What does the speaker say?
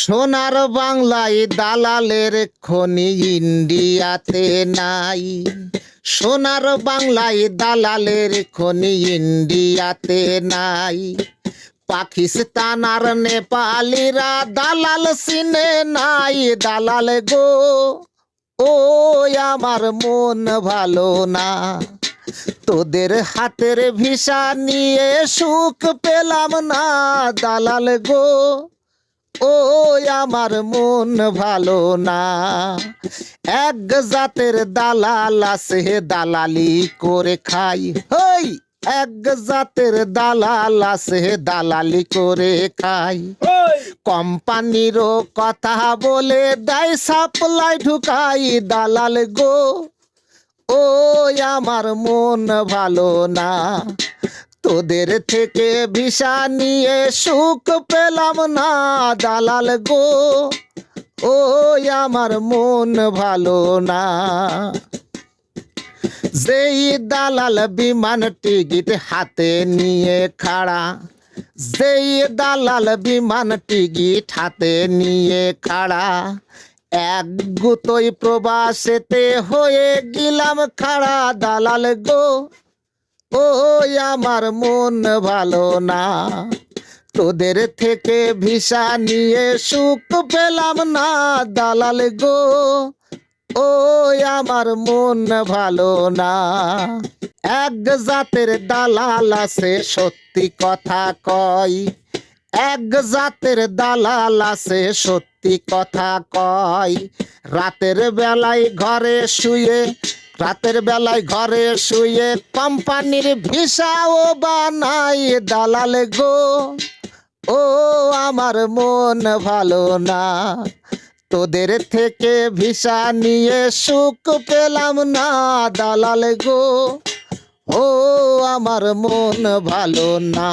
সোনার বাংলায় দালালের খনি ইন্ডিয়াতে নাই। সোনার বাংলায় দালালের খনি ইন্ডিয়াতে নাই। পাকিস্তান আর নেপালিরা দালাল চিনে নাই। দালাল গো ও আমার মন ভালো না, তোদের হাতের ভিসা নিয়ে সুখ পেলাম না। দালাল গো ও আমার মন ভালো না। এক জাতের দালাল আছে দালালি করে খাই। হই এক জাতের দালাল আছে দালালি করে খাই। কোম্পানিরও কথা বলে দেয় সাপ্লাই ঢুকাই। দালাল গো ও আমার মন ভালো না, তোদের থেকে ভিসা নিয়ে সুখ পেলাম না। দালাল গো ও আমার মন ভালো না। যেই দালাল বিমান টিকিট হাতে নিয়ে খাড়া, যেই দালাল বিমান টিকিট হাতে নিয়ে খাড়া, এক গুতোই প্রবাসেতে হয়ে গেলাম খাড়া। দালাল গো ও আমার মন ভালো না, তোদের থেকে ভিসা নিয়ে সুখ পেলাম না। দালাল গো ও আমার মন ভালো না। এক জাতের দালাল আছে সত্যি কথা কয়। এক জাতের দালাল আছে সত্যি কথা কয়। রাতের বেলায় ঘরে শুয়ে, রাতের বেলায় ঘরে শুয়ে কোম্পানির ভিসাও বানাই। দালাল গো ও আমার মন ভালো না, তোদের থেকে ভিসা নিয়ে সুখ পেলাম না। দালাল গো ও আমার মন ভালো না।